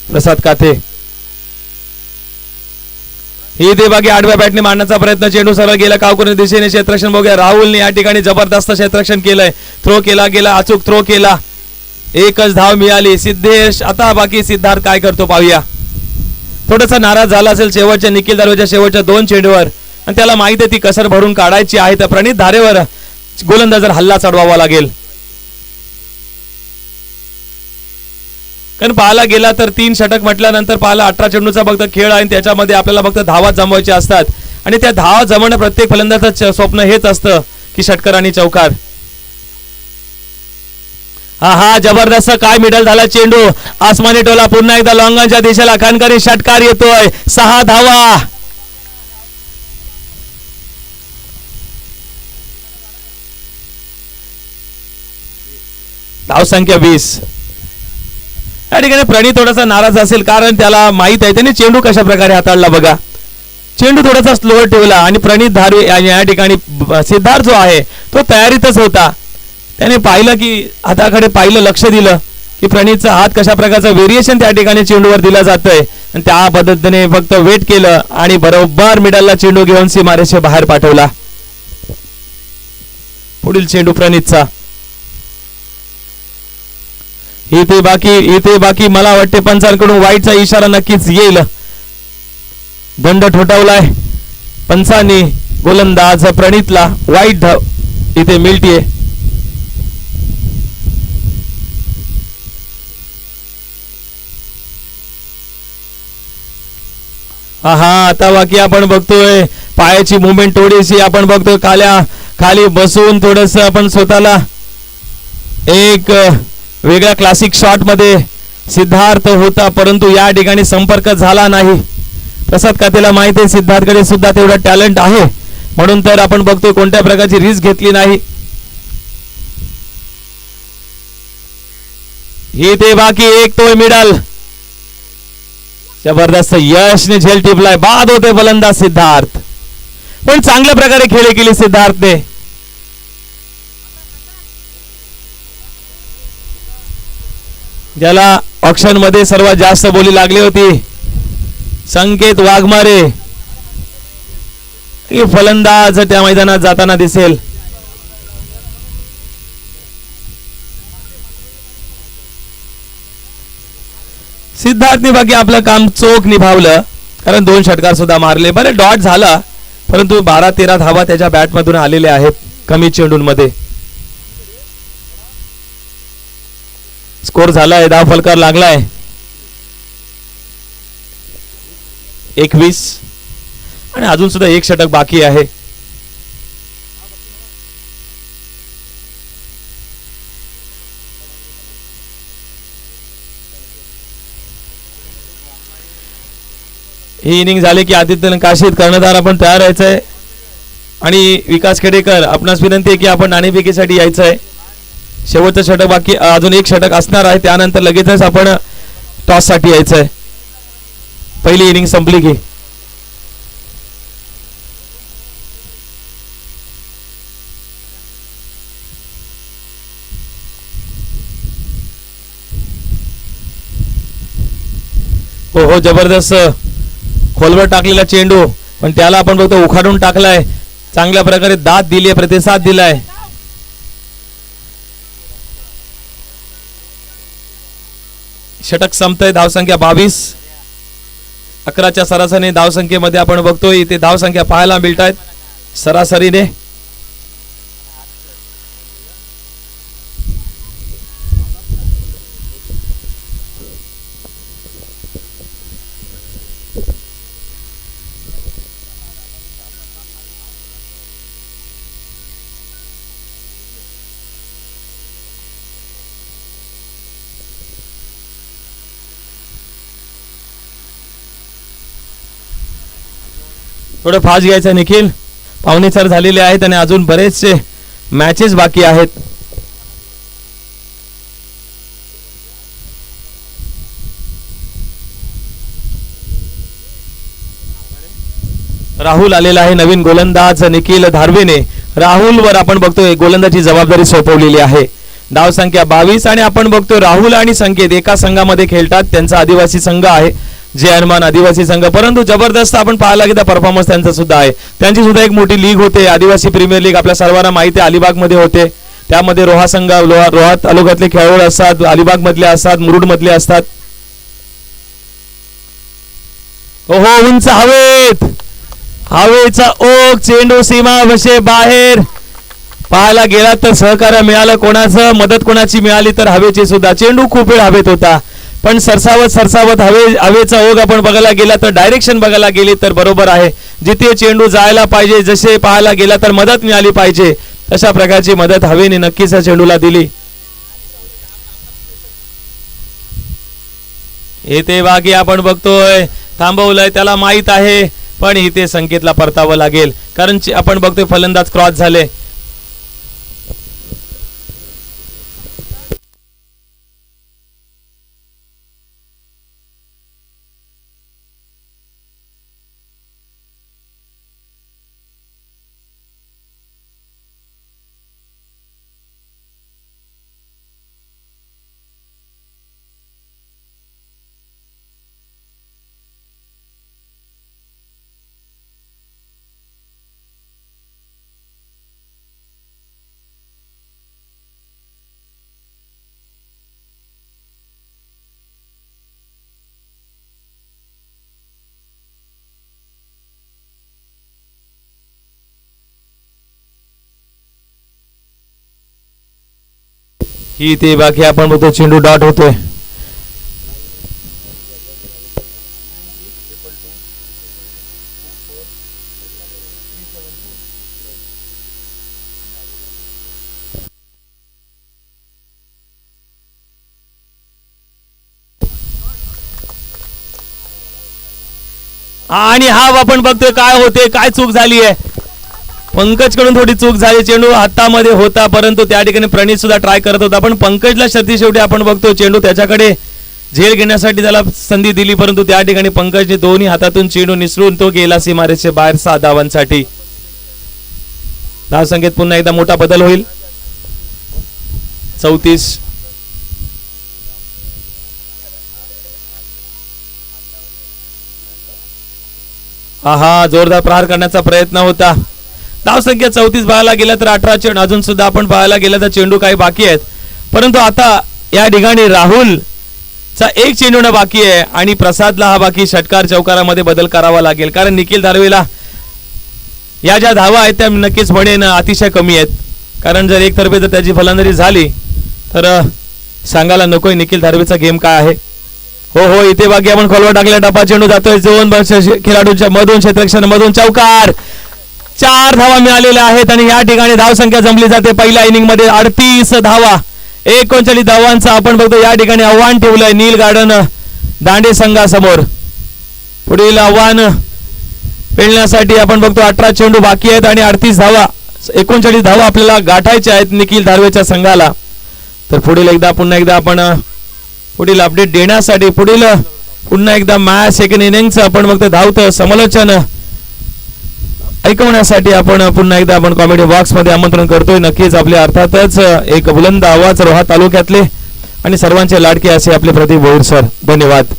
प्रसाद काथे ही ते बाकी आडव्या बॅटने मारण्याचा प्रयत्न, चेंडू सरळ गेला कावकुनी दिशेने, क्षेत्ररक्षण बघूया राहुलने या ठिकाणी जबरदस्त क्षेत्ररक्षण केलंय, थ्रो केला गेला, अचूक थ्रो केला, एकच धाव मिळाली. सिद्धेश आता बाकी सिद्धार्थ काय करतो पाहूया. थोडासा नाराज झाला असेल शेवटच्या निखिल दारोच्या शेवटच्या 2 चेंडूवर आणि त्याला माहिती आहे ती कसर भरून काढायची आहे, तर प्रणित धारेवर गोलंदाजर हल्ला चढवावा लागेल. कारण पाहायला गेला तर 3 षटक म्हटल्यानंतर पाहायला 18 चेंडूचा फक्त खेळ आहे, त्याच्यामध्ये आपल्याला फक्त धावा जमवायच्या असतात आणि त्या धावा जमवणं प्रत्येक फलंदाजाचं स्वप्न हेच असतं की षटकार आणि चौकार. हा जबरदस्त काय मिडल झाला चेंडू, आसमानी टोला पुन्हा एकदा लॉंगांच्या दिशेला, खणखणी षटकार येतोय, 6 धावा. धावसंख्या 20. या ठिकाणी प्रणित थोडासा नाराज असेल कारण त्याला माहित आहे त्याने चेंडू कशा प्रकारे हाताळला बघा. चेंडू थोडासा स्लोअर ठेवला आणि प्रणित धारे या ठिकाणी सिद्धार्थ जो आहे तो तयारीतच होता. त्याने पाहिलं की हाताकडे पाहिलं, लक्ष दिलं की प्रणितचा हात कशा प्रकारचं व्हेरिएशन त्या ठिकाणी चेंडूवर दिला जातोय आणि त्या पद्धतीने फक्त वेट केलं आणि बरोबर मिडलला चेंडू घेऊन सीमारेषे बाहेर पाठवला. पुढील चेंडू प्रणितचा. इथे बाकी मला वाटते पंचांकडून वाईटचा इशारा नक्कीच येईल. दंड ठोठावलाय पंचांनी, गोलंदाज प्रणितला वाईट धाव इथे मिळतीये. आता बाकी आपण बघतोय पायाची मुवमेंट थोडीशी आपण बघतोय, खाली बसून थोडस आपण स्वतःला एक वेगळ्या क्लासिक शॉट मध्ये सिद्धार्थ होता, परंतु या ठिकाणी संपर्क झाला नाही. प्रसाद कातेला माहिती आहे सिद्धार्थकडे सुद्धा तेवढा टॅलेंट आहे, म्हणून तर आपण बघतोय कोणत्या प्रकारची रिस्क घेतली नाही. ही ते बाकी एक तो मिडल, जबरदस्त यशने झेल टिपलाय, बाद होते फलंदाज सिद्धार्थ, पण चांगल्या प्रकारे खेळी केली सिद्धार्थने. ज्याला ऑक्शन मध्ये सर्वात जास्त बोली लागली होती संकेत वाघमारे, की फलंदाज त्या मैदानात जाताना दिसेल. सिद्धार्थने बाकी आपलं काम चोख निभावलं, कारण 2 षटकार सुद्धा मारले. बरे डॉट झाला, परंतु 12-13 धावा त्याच्या बॅट मधून आलेल्या आहेत कमी चेंडूंमध्ये. स्कोर झालाय, धाव फलकार लागलाय 21 आणि अजून सुद्धा 1 षटक बाकी आहे. ही इनिंग झाली की आदित्य नकाशित कर्णधार आपण तयार व्हायचंय आणि विकास खेडेकर आपणास विनंती आहे की आपण नाणेफेकीसाठी यायचं आहे. शेवटचं षटक बाकी, अजून 1 षटक असणार आहे, त्यानंतर लगेचच आपण टॉस साठी यायचं आहे. पहिली इनिंग संपली की हो जबरदस्त खोलवर टाकलेला चेंडू, पण त्याला आपण बघतो उखाडून टाकलाय, चांगल्या प्रकारे दाद दिली, प्रतिसाद दिलाय. षटक संपतंय, धावसंख्या 22. 11च्या सरासरी धावसंख्येमध्ये आपण बघतोय इथे धावसंख्या पाहायला मिळत आहेत सरासरीने. थोडं फास्ट घ्यायचं निखिल, 4:15 झालेले आहेत आणि अजून बरेचसे मॅचेस बाकी आहेत. राहुल आलेला आहे, नवीन गोलंदाज निखिल धारवेने राहुल वर आपण बघतोय गोलंदाजी जबाबदारी सोपवलेली आहे. धाव संख्या 22 आणि आपण बघतो राहुल आणि संकेत एका संघामध्ये खेळतात. त्यांचा आदिवासी संघ आहे जे हनुमान आदिवासी संघ, परंतु जबरदस्त आपण पाहायला गेला परफॉर्मन्स त्यांचा सुद्धा आहे. त्यांची सुद्धा एक मोठी लीग होते आदिवासी प्रीमियर लीग, आपल्या सर्वांना माहिती आहे अलिबाग मध्ये होते. त्यामध्ये रोहा संघ रोहा तालुक्यातले खेळाडू असतात, अलिबाग मधले असतात, मुरुड मधले असतात. ओहो उंच हवेत, हवेचा ओघ, चेंडू सीमा वशे बाहेर. पाहायला गेला तर सहकार्य मिळालं कोणाचं, मदत कोणाची मिळाली तर हवेची सुद्धा. चेंडू खूप वेळ हवेत होता पण सरसावत हवेचा ओघ आपण बघायला गेला तर डायरेक्शन बघायला गेली तर बरोबर आहे. जिथे चेंडू जायला पाहिजे, जसे पाहायला गेला तर मदत मिळाली पाहिजे तशा प्रकारची मदत हवेने नक्कीच या चेंडूला दिली. इथे बाकी आपण बघतोय थांबवलंय, त्याला माहित आहे पण इथे संकेतला परतावं लागेल कारण आपण बघतोय फलंदाज क्रॉस झाले. ही ते बाकी आपण बघतो चेंडू डॉट होतोय. आणि हा आपण बघतोय काय होते, काय चूक झाली आहे. पंकज कडून थोडी चूक झाली, चेंडू हातामध्ये होता परंतु त्या ठिकाणी प्रणीत सुद्धा ट्राय करत होता पण पंकजला शेवटी आपण बघतो चेंडू त्याच्याकडे झेल घेण्यासाठी त्याला संधी दिली परंतु त्या ठिकाणी पंकजने दोन्ही हातातून चेंडू निसरून तो गेला सीमारेषे बाहेर 6 धावांसाठी. धाव संख्येत पुन्हा एकदा मोठा बदल होईल. 34 हा जोरदार प्रहार करण्याचा प्रयत्न होता. धाव संख्या 34 पाहायला गेला तर 18 चेंडू अजून सुद्धा आपण पाहायला गेला तर चेंडू काही बाकी आहेत परंतु आता या ठिकाणी राहुल चा एक चेंडू न बाकी आहे आणि प्रसादला हा बाकी षटकार चौकारामध्ये बदल करावा लागेल कारण निखिल धारवेला या ज्या धावा आहेत त्या नक्कीच म्हणेन अतिशय कमी आहेत कारण जर एकतर्फे जर त्याची फलंदाजी झाली तर सांगायला नकोय निखिल धारवेचा गेम काय आहे. हो इथे बाकी आपण खोलवर टाकल्या टपा चेंडू जातोय दोन खेळाडूंच्या मधून क्षेत्ररक्षण मधून चौकार. 4 धावा मिळालेल्या आहेत आणि या ठिकाणी धाव संख्या जमली जाते पहिल्या इनिंग मध्ये 38 धावा 39 धावांचा आपण बघतो या ठिकाणी आव्हान ठेवलंय नील गार्डन दांडे संघासमोर. पुढील आव्हान पेलण्यासाठी आपण बघतो 18 चेंडू बाकी आहेत आणि 38 धावा 39 धावा आपल्याला गाठायच्या आहेत निखिल धारवेच्या संघाला. तर पुन्हा एकदा आपण पुढील अपडेट देण्यासाठी पुन्हा एकदा मॅच सेकंड इनिंगचं आपण बघतो धावतं समालोचन ऐकवण्यासाठी आपण पुन्हा एकदा आपण कॉमेडी बॉक्स मध्ये आमंत्रण करतोय. नक्कीच आपल्या अर्थातच एक बुलंद आवाज रोहा तालुक्यातले आणि सर्वांचे लाडके असे आपले प्रदीप भोईर सर. धन्यवाद.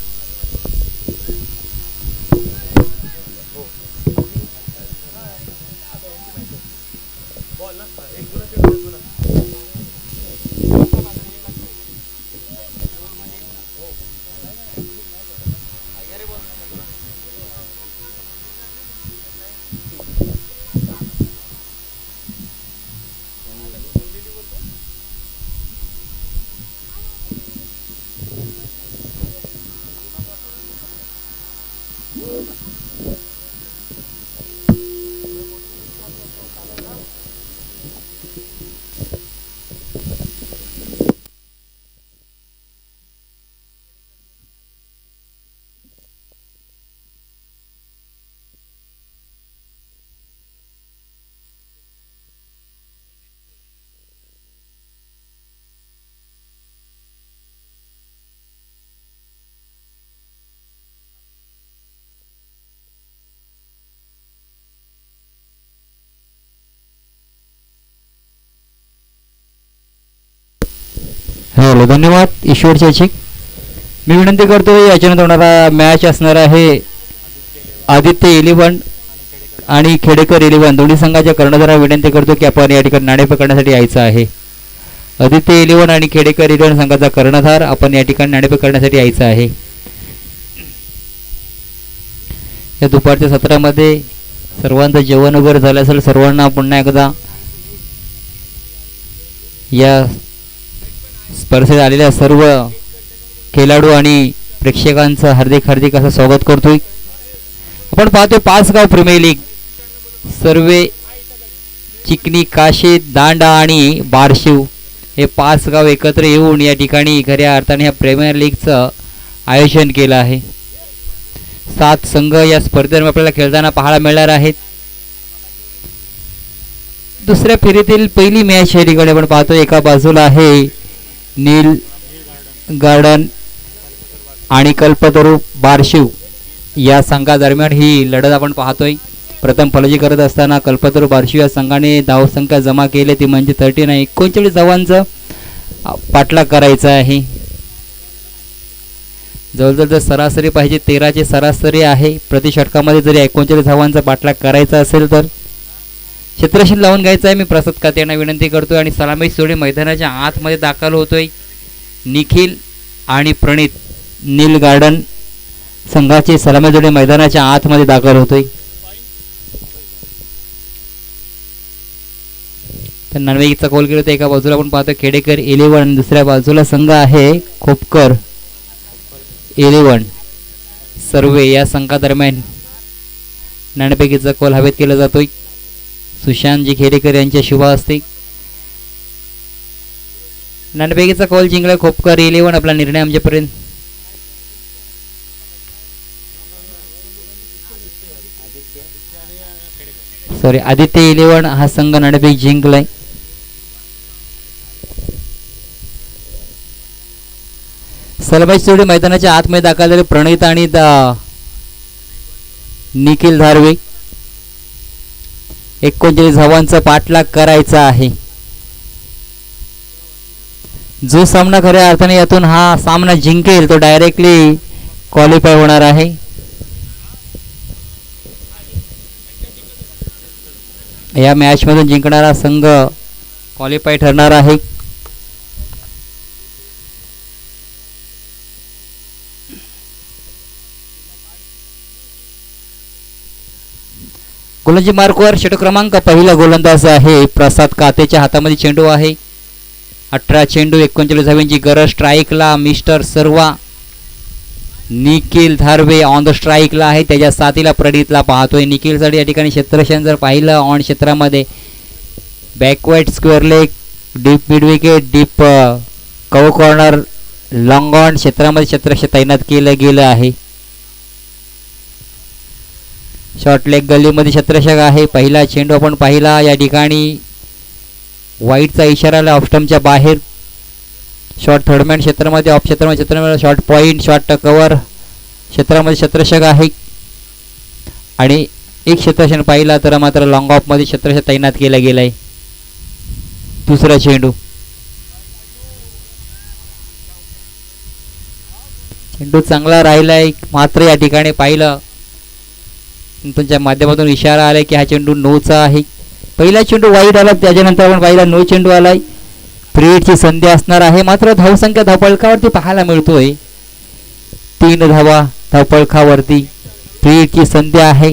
चलो धन्यवाद ईश्वर चेचिक. मी विनंती करतो याच्यानंतर होणारा मॅच असणार आहे आदित्य इलेव्हन आणि खेडेकर इलेव्हन दोन्ही संघाच्या कर्णधाराला विनंती करतो की आपण या ठिकाणी नाणेफेक करण्यासाठी यायचं आहे. आदित्य इलेव्हन आणि खेडेकर इलेव्हन संघाचा कर्णधार आपण या ठिकाणी नाणेफेक करण्यासाठी यायचं आहे. या दुपारच्या सत्रामध्ये सर्वांचं जेवण वगैरे झालं असेल. सर्वांना पुन्हा एकदा या स्पर्धेत आलेल्या सर्व खेळाडू आणि प्रेक्षकांचं हार्दिक हार्दिक असं स्वागत करतोय. आपण पाहतोय पाचगाव प्रीमियर लीग सर्वे चिकनी काशी दांडा आणि बारशिव हे पाच गाव एकत्र येऊन या ठिकाणी खऱ्या अर्थाने ह्या प्रीमियर लीगचं आयोजन केलं आहे. 7 संघ या स्पर्धेत आपल्याला खेळताना पाहायला मिळणार आहेत. दुसऱ्या फेरीतील पहिली मॅच या ठिकाणी आपण पाहतो. एका बाजूला आहे नील गार्डन आणि कल्पतरू बारशिव या संघादरम्यान ही लढत आपण पाहतोय. प्रथम फलंदाजी करत असताना कल्पतरू बारशिव या संघाने धावसंख्या जमा केली ती म्हणजे 39 धावांचं पाठलाग करायचा आहे. जवळजवळ जर सरासरी पाहिजे 13ची सरासरी आहे. प्रति षटकामध्ये जरी 39 धावांचा पाठलाग करायचा असेल तर क्षेत्रशील लावून घ्यायचं आहे. मी प्रसाद काते यांना विनंती करतोय आणि सलामी सोडे मैदानाच्या आतमध्ये दाखल होतोय. निखिल आणि प्रणित नील गार्डन संघाचे सलामी जोडे मैदानाच्या आतमध्ये दाखल होतोय. तर नाणेफेकीचा कॉल केला तर एका बाजूला आपण पाहतो खेडेकर इलेव्हन, दुसऱ्या बाजूला संघ आहे खोपकर इलेव्हन. सर्वे या संघादरम्यान नाणेफेकीचा कॉल हवेत केला जातोय. सुशांतजी खेडेकर यांच्या शुभ हस्ते नाणेफेकीचा कॉल जिंकला खोपकर इलेव्हन. आपला निर्णय आमच्यापर्यंत आदित्य इलेव्हन हा संघ नाणेफेक जिंकलाय. सलमाई जोडी मैदानाच्या आतमध्ये दाखल झाले. प्रणित आणि निखिल धारवे 39 धावांचा पाठलाग करायचा आहे. जो सामना खऱ्या अर्थाने यातून हा सामना जिंकेल तो डायरेक्टली क्वालिफाय होणार आहे. या मॅच मधून जिंकणारा संघ क्वालिफाय ठरणार आहे. गोलंदाजी मार्कवर षटक क्रमांक पहिला गोलंदाज आहे प्रसाद कातेच्या हातामध्ये चेंडू आहे. 18 चेंडू 39 धावांची गरज. स्ट्राईकला मिस्टर सर्वा निखिल धारवे ऑन द स्ट्राईकला आहे. त्याच्या साथीला प्रणितला पाहतोय. निखिलसाठी या ठिकाणी क्षेत्रक्षण जर पाहिलं ऑन क्षेत्रामध्ये backward square leg, deep mid wicket, deep cover corner, long on क्षेत्रामध्ये क्षेत्रक्षण तैनात केलं गेलं आहे. शॉर्ट लेग गल्लीमध्ये क्षेत्ररक्षक आहे. पहिला चेंडू आपण पाहिला या ठिकाणी वाईटचा इशारा आला ऑफस्टम्पच्या बाहेर. शॉर्ट थर्डमॅन क्षेत्रामध्ये ऑफ क्षेत्रामध्ये शॉर्ट पॉईंट शॉर्ट कव्हर क्षेत्रामध्ये क्षेत्ररक्षक आहे. आणि एक क्षेत्ररक्षण पाहिला तर मात्र लॉंग ऑफमध्ये क्षेत्ररक्षक तैनात केला गेला आहे. दुसरा चेंडू चांगला राहिलाय मात्र या ठिकाणी पाहिलं तुमच्या माध्यमातून इशारा आलाय की हा चेंडू नोचा आहे. पहिला चेंडू वाईट आला त्याच्यानंतर आपण पाहिला नो चेंडू आलाय. फ्रीडची संधी असणार आहे मात्र धावसंख्या धावपळकावरती पाहायला मिळतोय. 3 धावा धावपळकावरती फ्रीडची संधी आहे.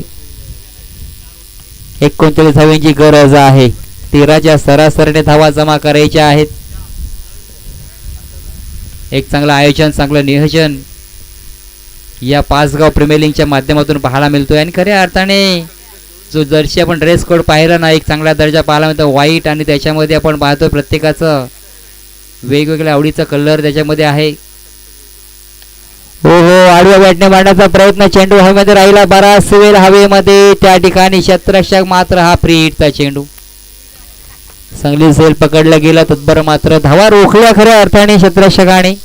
39 धावांची गरज आहे. 13च्या सरासरीने धावा जमा करायच्या आहेत. एक चांगलं आयोजन चांगलं नियोजन या पाचगाव प्रीमियर लीगच्या माध्यमातून पाहायला मिळतोय. आणि खऱ्या अर्थाने जो जर्सी आपण ड्रेस कोड पाहिला ना एक चांगला दर्जा पाहायला मिळतो. व्हाईट आणि त्याच्यामध्ये आपण पाहतो प्रत्येकाचं वेगवेगळ्या आवडीचा कलर त्याच्यामध्ये आहे. हो आडव्या बॅटने मारण्याचा प्रयत्न. चेंडू हवेमध्ये राहिला बराच वेळ हवेमध्ये. त्या ठिकाणी क्षेत्ररक्षक मात्र हा फ्री हिटचा चेंडू चांगली सेल पकडला गेला तत्पर मात्र धावा रोखल्या खऱ्या अर्थाने क्षेत्ररक्षकाने.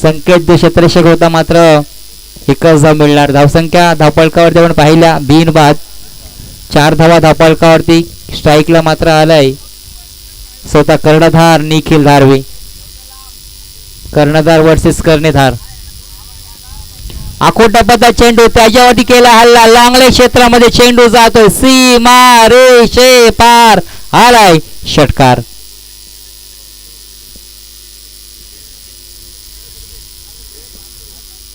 संकेत जो क्षेत्ररक्षक होता मात्र एकच धाव मिळणार. धावसंख्या धावपळकावरती आपण पाहिल्या बिनबाद 4 धावा धावपळकावरती. स्ट्राईकला मात्र आलाय स्वतः कर्णधार निखिल धारवे. कर्णधार वर्सेस कर्णधार. आखोटापचा चेंडू त्याच्यावरती केला हल्ला. लांगले क्षेत्रामध्ये चेंडू जातोय सीमा रेषे पार. आलाय षटकार.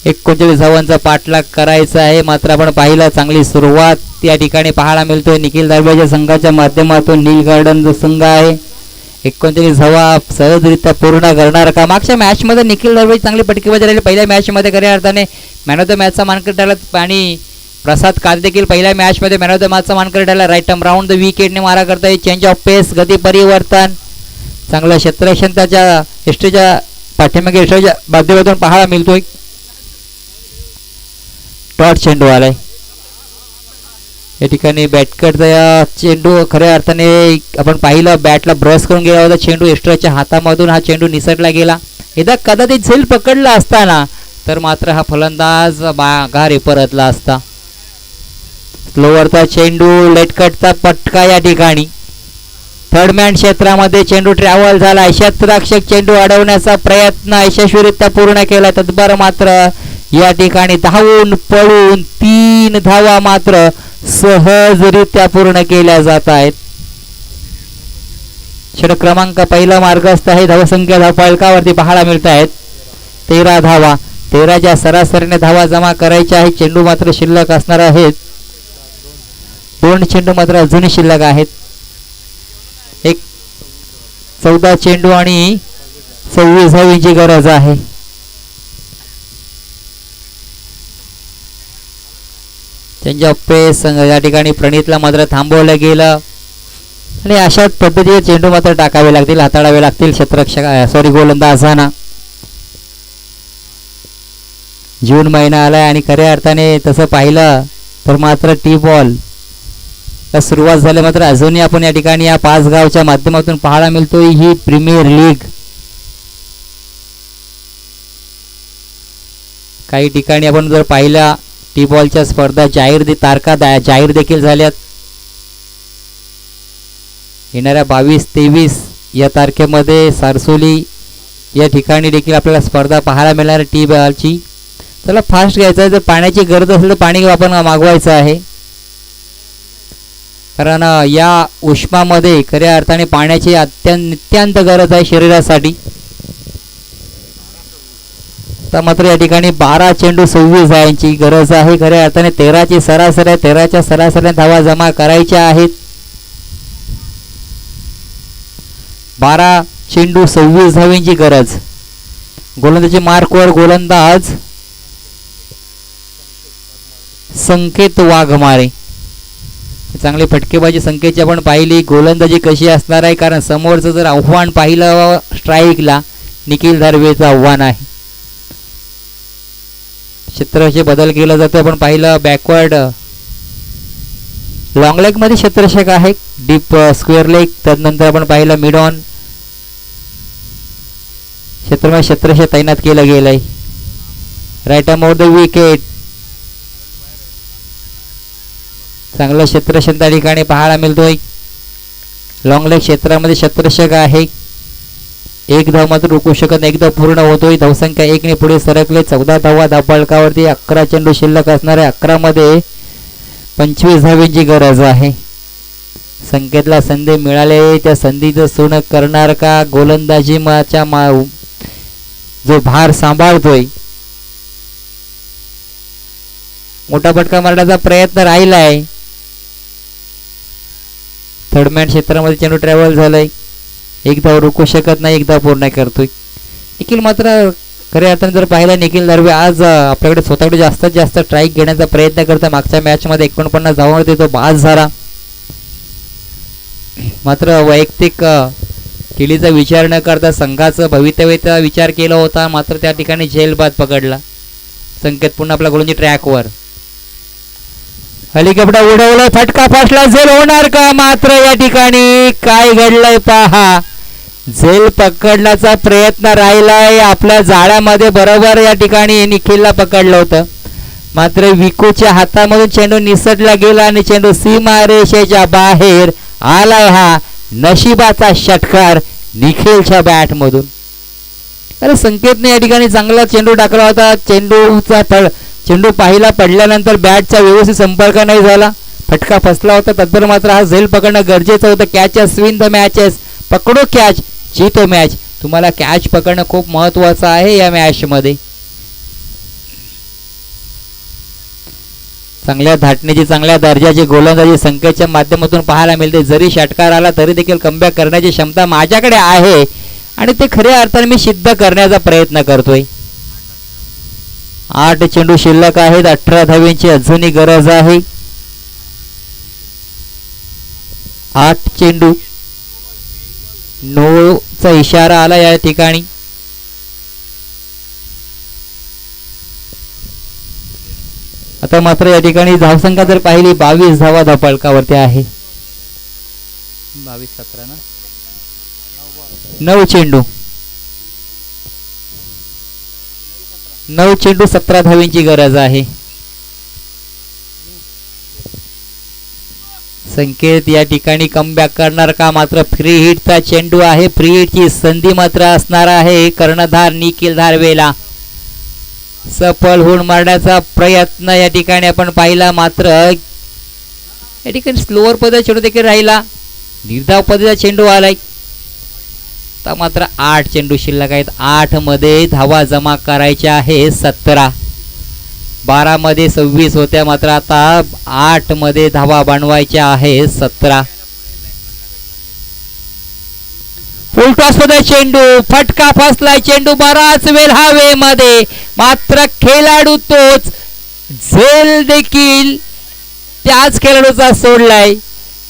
एकोणचाळीस धावांचा पाठलाग करायचा आहे. मात्र आपण पाहिलं चांगली सुरुवात या ठिकाणी पाहायला मिळतोय निखिल दरवेच्या संघाच्या माध्यमातून. नील गार्डन जो संघ आहे 39 धावा सहजरित्या पूर्ण करणार का. मागच्या मॅच मध्ये निखिल दरवेज चांगली पटकीबाजी राहिली. पहिल्या मॅच मध्ये खऱ्या अर्थाने मॅन ऑफ द मॅचचा मानकरी ठरला आणि प्रसाद कात देखील पहिल्या मॅच मध्ये मॅन ऑफ द मॅचचा मानकरी ठरला. राईट टर्म राऊंड द विकेटने मारा करता येईल. चेंज ऑफ पेस गती परिवर्तन चांगलं क्षेत्ररक्षण त्याच्या एसटीच्या पाठीमागे एसटीच्या माध्यमातून पाहायला मिळतोय. टॉट चेंडू आलाय या ठिकाणी. बॅटकडचा चेंडू खऱ्या अर्थाने आपण पाहिलं बॅटला ब्रश करून गेला होता चेंडू. एस्ट्राच्या हातामधून हा चेंडू निसटला गेला. एकदा कदाचित झेल पकडला असताना तर मात्र हा फलंदाज माघारी परतला असता. स्लोवरचा चेंडू लेटकटचा पटका या ठिकाणी. थर्ड मॅन क्षेत्रामध्ये चेंडू ट्रॅव्हल झाला. क्षेत्ररक्षक चेंडू अडवण्याचा प्रयत्न यशस्वीरित्या पूर्ण केला. तत्पर मात्र या ठिकाणी धावून पळून 3 धावा मात्र सहजरित्या पूर्ण केल्या जात आहेत. षटक क्रमांक पहिला मार्गस्थ आहे. धावसंख्या धावफलकावरती पाहायला मिळत आहेत 13 धावा. 13च्या सरासरीने धावा जमा करायच्या आहेत. चेंडू मात्र शिल्लक असणार आहेत. 2 चेंडू मात्र अजूनही शिल्लक आहेत. 14 चेंडू आणि 26 धावींची गरज आहे. त्यांच्या पेस या ठिकाणी प्रणितला मात्र थांबवलं गेलं आणि अशाच पद्धतीने चेंडू मात्र टाकावे लागतील, हाताळावे लागतील क्षेत्ररक्षक गोलंदाजांना. जून महिना आलाय आणि खऱ्या अर्थाने तसं पाहिलं तर मात्र टी बॉल सुरुवात झाली. मात्र अजूनही आपण या ठिकाणी या 5 गावच्या माध्यमातून पाहायला मिळतोय ही प्रीमियर लीग. काही ठिकाणी आपण जर पाहिलं टी बॉलच्या स्पर्धा तारखा जाहीर देखील झाल्यात. येणाऱ्या 22-23 या तारखेमध्ये सारसोली या ठिकाणी देखील आपल्याला स्पर्धा पाहायला मिळणार टी बॉलची. त्याला फास्ट घ्यायचं आहे. जर पाण्याची गरज असेल तर पाणी आपण मागवायचं आहे, कारण या उष्मामध्ये खऱ्या अर्थाने पाण्याची नित्यांत गरज आहे शरीरासाठी. तर मात्र या ठिकाणी 12 चेंडू 26 धावांची गरज आहे. खऱ्या अर्थाने 13ची सरासरी आहे. 13च्या सरासरीने धावा जमा करायच्या आहेत. 12 चेंडू 26 धावांची गरज. गोलंदाजी मार्कवर गोलंदाज संकेत वाघमारे. चांगली फटकेबाजी संकेतची आपण पाहिली. गोलंदाजी कशी असणार आहे, कारण समोरचं जर आव्हान पाहिलं स्ट्राईकला निखिल दरवेचं आव्हान आहे. क्षेत्ररक्षक बदल केला जातो. आपण पाहिलं बॅकवर्ड लॉंग लेग मध्ये क्षेत्ररक्षक आहे, डीप स्क्वेअर लेग. त्यानंतर आपण पाहिलं मिड ऑन क्षेत्ररक्षक तैनात केलं गेलंय. Right arm over the wicket. चांगलं क्षेत्ररक्षण त्या ठिकाणी पाहायला मिळतोय. लॉंग लेग क्षेत्रामध्ये क्षेत्ररक्षक आहे. 1 धाव मात्र रोखू शकत नाही. 1 धाव पूर्ण होतोय. धावसंख्या 1 ने पुढे सरकले. 14 धावा धावफलकावरती. 11 चेंडू शिल्लक असणारे. 11 मध्ये 25 धावांची गरज आहे. संकेतला संधी मिळाले, त्या संधीचं सोनं करणार का. गोलंदाजीचा जो भार सांभाळतोय, मोठा फटका मारण्याचा प्रयत्न राहिलाय. थर्ड मॅन क्षेत्रामध्ये चेंडू ट्रॅव्हल झालाय. 1 धाव रोखू शकत नाही. 1 धाव पूर्ण करतोय. निखिल मात्र खऱ्या अर्थाने जर पाहिलं निखिल दरवे आज आपल्याकडे स्वतःकडे जास्तीत जास्त स्ट्राईक घेण्याचा प्रयत्न करतो. मागच्या मॅच मध्ये 49 धावांवर तो बाद झाला. मात्र वैयक्तिक केलीचा विचार न करता संघाचं भवितव्याचा विचार केला होता. मात्र त्या ठिकाणी झेलबाद पकडला. संकेत पुन्हा आपला गोलंदाजी ट्रॅकवर. हेलिकॉप्टर उडवलं, फटका फसला. झेल होणार का. मात्र या ठिकाणी काय घडलंय पहा. झेल पकडण्याचा प्रयत्न राहिलाय. आपल्या जाळ्यामध्ये बरोबर या ठिकाणी निखिलला पकडलं होतं. मात्र विकूच्या हातामधून चेंडू निसटला गेला आणि चेंडू सीमारेषेच्या बाहेर आलाय. हा नशिबाचा षटकार निखिलच्या बॅट मधून. अरे संकेतने या ठिकाणी चांगला चेंडू टाकला होता. चेंडू पाहिला, पडल्यानंतर बॅटचा व्यवस्थित संपर्क नाही झाला, फटका फसला होता. तत्पर मात्र हा झेल पकडणं गरजेचं होतं. कॅचेस विन द मॅचेस, पकडो कॅच जीतो मॅच. तुम्हाला कॅच पकडणं खूप महत्वाचं आहे या मॅच मध्ये. चांगल्या धाटणीची, चांगल्या दर्जाची गोलंदाजी संकेतच्या माध्यमातून पाहायला मिळते. जरी षटकार आला तरी देखील कमबॅक करण्याची क्षमता माझ्याकडे आहे आणि ते खऱ्या अर्थाने मी सिद्ध करण्याचा प्रयत्न करतोय. 8 चेंडू शिल्लक आहेत. 18 धाव्यांची अजूनही गरज आहे. 8 चेंडू. चा इशारा आला या ठिकाणी. आता मात्र या ठिकाणी धावसंख्या जर पाहिली 22 धावा धावफलकावरती आहे. 22-17 ना. 9 चेंडू 17 धाव्यांची गरज आहे. संकेत या ठिकाणी कमबॅक करणार का? मात्र फ्री हिटचा चेंडू आहे. फ्री हिटची संधी मात्र असणार आहे. कर्णधार निखिल धारवेला सफल होऊन मारण्याचा प्रयत्न या ठिकाणी आपण पाहिला. मात्र या ठिकाणी स्लोअर पद्धतीचा चेंडू देखील राहिला. निर्धाव पद्धतीचा चेंडू आलाय. आता मात्र 8 चेंडू शिल्लक आहेत. 8 मध्ये धावा जमा करायच्या आहे 17. 12 मध्ये 26 होत्या, मात्र आता 8 मध्ये धावा बनवायच्या आहे 17. फुल टॉस मध्ये चेंडू, फटका फसलाय. चेंडू बराच वेळ हवेमध्ये, मात्र खेळाडू तोच, झेल देखील त्याच खेळाडूचा सोडलाय.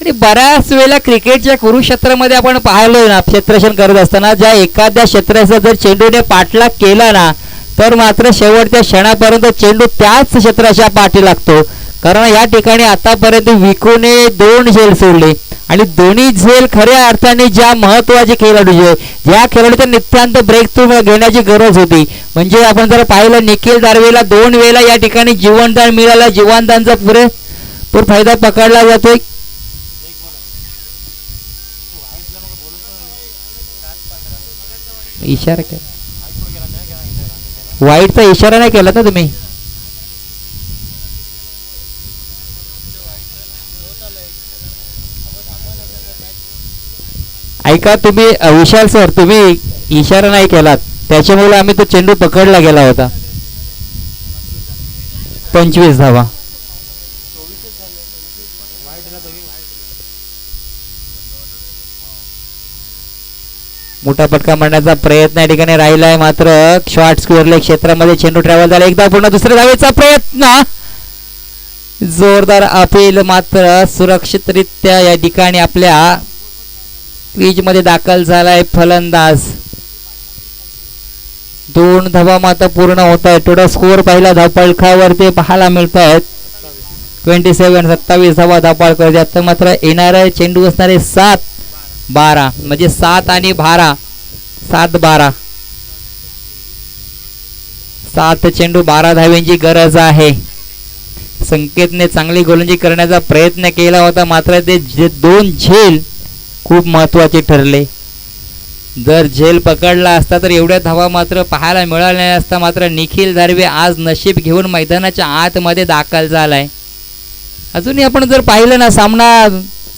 आणि बऱ्याच वेळेला क्रिकेटच्या कुरुक्षेत्रामध्ये आपण पाहिलोय ना, क्षेत्ररक्षण करत असताना ज्या एखाद्या क्षेत्राचा जर चेंडूने पाठलाग केला ना, तर मात्र शेवटच्या क्षणापर्यंत चेंडू त्याच क्षेत्राच्या पाठी लागतो. कारण या ठिकाणी आतापर्यंत विकूने 2 झेल सोडले आणि दोन्ही झेल खऱ्या अर्थाने ज्या महत्वाचे खेळाडू ज्या खेळाडूच्या नित्यांत ब्रेक थ्रू घेण्याची गरज होती. म्हणजे आपण जर पाहिलं निखिल दार्वेला 2 वेळेला या ठिकाणी जीवनदान मिळालं. जीवनदानचा पुरेपूर फायदा पकडला जातोय. इशारा केला, वाईटचा इशारा नाही केला ना तुम्ही? ऐका तुम्ही विशाल सर, तुम्ही इशारा नाही केलात, त्याच्यामुळे आम्ही तो चेंडू पकडला गेला होता. 25 धावा. मोठा फटका मारण्याचा प्रयत्न या ठिकाणी राहिला आहे. मात्र शॉर्ट स्क्वेअर क्षेत्रामध्ये चेंडू ट्रॅव्हल झाला. एकदा पुन्हा दुसऱ्या धावेचा प्रयत्न, जोरदार अपील, मात्र सुरक्षितरित्या या ठिकाणी आपल्या क्रीज मध्ये दाखल झालाय फलंदाज. 2 धावा मात्र पूर्ण होत आहेत. टोटल स्कोअर पहिला धावफलकावरती पाहायला मिळत आहेत 27 धावा धावफलकावरती. आता मात्र येणारा चेंडू असणारे 7-12, म्हणजे 7 आणि 12, 7-12. 7 चेंडू 12 धाव्यांची गरज आहे. संकेतने चांगली गोलंदाजी करण्याचा प्रयत्न केला होता, मात्र ते 2 झेल खूप महत्वाचे ठरले. जर झेल पकडला असता तर एवढ्या धावा मात्र पाहायला मिळाल्या नसता. मात्र निखिल धारवे आज नशीब घेऊन मैदानाच्या आतमध्ये दाखल झालाय. अजूनही आपण जर पाहिलं ना, सामना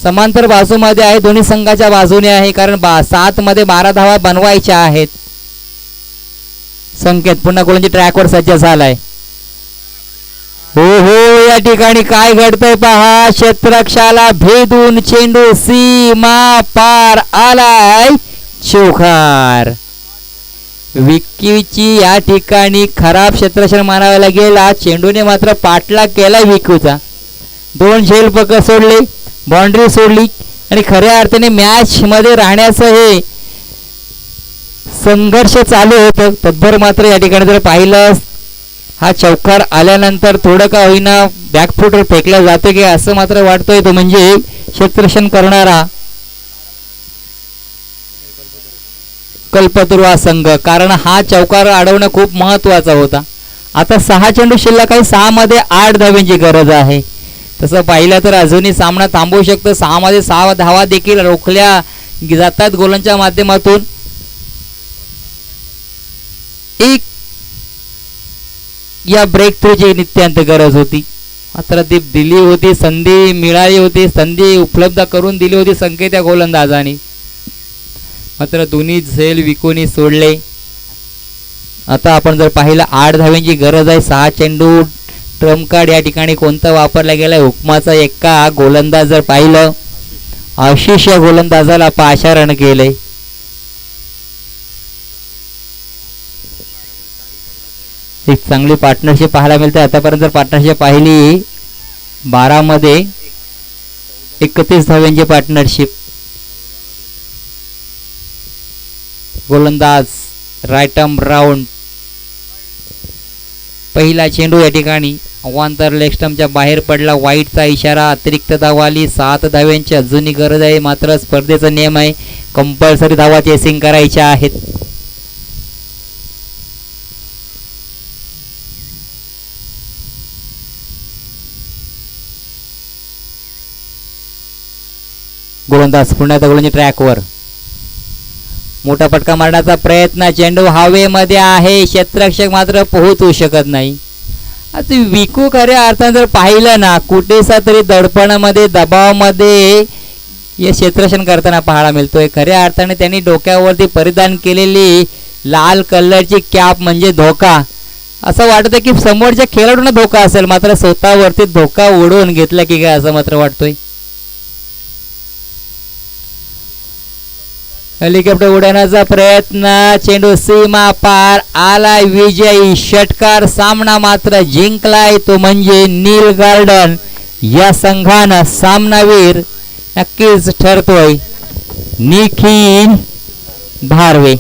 समांतर बाजूमध्ये आहे, दोन्ही संघाच्या बाजूने आहे. कारण 7 मध्ये 12 धावा बनवायच्या आहेत. संकेत पुन्हा गोलंदाजी ट्रॅकवर सज्ज झालाय. हो हो, या ठिकाणी काय घडतंय पहा. क्षेत्ररक्षकाला भेदून चेंडू सीमा पार आलाय. चौकार. विकीची या ठिकाणी खराब क्षेत्ररक्षण मानावं लागेल. चेंडूने मात्र पाठलाग केला विकूचा. 2 झेल सोडले, बाउंड्री सोडली आणि खऱ्या अर्थाने मॅच मध्ये राहण्याचं हे संघर्ष चालू होतं. तद्भर मात्र या ठिकाणी जर पाहिलं, हा चौकार आल्यानंतर थोडं का होईना बॅकफुटवर फेकला जातो की असं मात्र वाटतोय. तो म्हणजे क्षेत्ररक्षण करणारा कल्पतरुवा संघ, कारण हा चौकार अडवणं खूप महत्वाचा होता. आता 6 चेंडू शिल्लक आहे. 6 मध्ये 8 धाव्यांची गरज आहे. तसं पाहिलं तर अजूनही सामना थांबवू शकतो. 6 मध्ये 6 धावा देखील रोखल्या जातात गोलांच्या माध्यमातून. एक या ब्रेक थ्रूची नित्यांत गरज होती. मात्र ती दिली होती, संधी मिळाली होती, संधी उपलब्ध करून दिली होती संकेत या गोलंदाजाने. मात्र दोन्ही झेल विकोनी सोडले. आता आपण जर पाहिलं 8 धाव्यांची गरज आहे. 6 चेंडू ट्रम्प कार्ड या ठिकाणी कोणता वापरला गेलाय? हुकमाचा एक्का. गोलंदाज जर पाहिलं आशिष या गोलंदाजाला पाचारण केले. एक चांगली पार्टनरशिप पाहायला मिळते. आतापर्यंत जर पार्टनरशिप पाहिली 12 मध्ये 31 धाव्यांची पार्टनरशिप. गोलंदाज राईट आर्म राऊंड. पहिला चेंडू या ठिकाणी अवांतर लेग स्टंपच्या बाहेर पडला. वाईटचा इशारा. अतिरिक्त धाव आली. 7 धाव्यांची अजूनही गरज आहे. मात्र स्पर्धेचा नियम आहे कंपल्सरी धावा चेसिंग करायच्या आहेत. गोलंदाज पुन्हा गोलंदाजी ट्रॅकवर. मोठा फटका मारण्याचा प्रयत्न. चेंडू हवेमध्ये आहे. क्षेत्ररक्षक मात्र पोहोचू शकत नाही. आता विकू खऱ्या अर्थाने जर पाहिलं ना कुठेसा तरी दडपणामध्ये दबावामध्ये हे क्षेत्ररक्षण करताना पाहायला मिळतोय. खऱ्या अर्थाने त्यांनी डोक्यावरती परिधान केलेली लाल कलरची कॅप म्हणजे धोका. असं वाटतं की समोरच्या खेळाडूंना धोका असेल मात्र स्वतःवरती धोका उडवून घेतला की काय असं मात्र वाटतोय. हेलिकॉप्टर उडवण्याचा प्रयत्न. चेंडू सीमा पार आला. विजयी षटकार. सामना मात्र जिंकलाय तो म्हणजे नील गार्डन या संघानं. सामनावीर नक्कीच ठरतोय निखिल भारवे.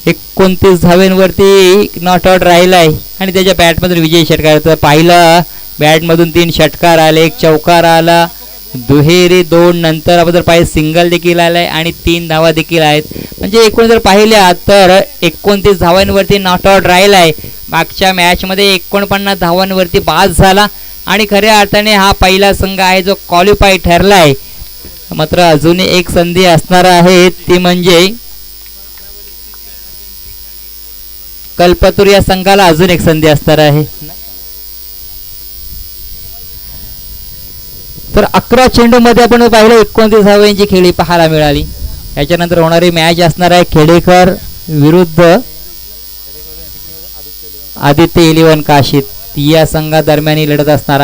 एकोणतीस धाव्यांवरती नॉट आउट राहिलाय आणि त्याच्या बॅटमधून विजयी षटकार पाहिलं. बॅटमधून 3 षटकार आले. एक चौकार आला. दुहेरी 2 नंतर आपण जर पाहिजे सिंगल देखील आलाय आणि 3 धावा देखील आहेत. म्हणजे एकूण जर पाहिल्या तर 29 धावांवरती नॉट आउट राहिलाय. मागच्या मॅचमध्ये 49 धावांवरती बाद झाला आणि खऱ्या अर्थाने हा पहिला संघ आहे जो क्वालिफाय ठरलाय. मात्र अजूनही एक संधी असणार आहे ती म्हणजे कल्पतरू या संघाला अजून एक संधी असणार आहे. तर 11 चेंडू मध्ये आपण पाहिलं 29 धावांची खेळी पाहायला मिळाली. याच्यानंतर होणारी मॅच असणार आहे खेडेकर विरुद्ध आदित्य 11 काशीद या संघादरम्यान लढत असणार.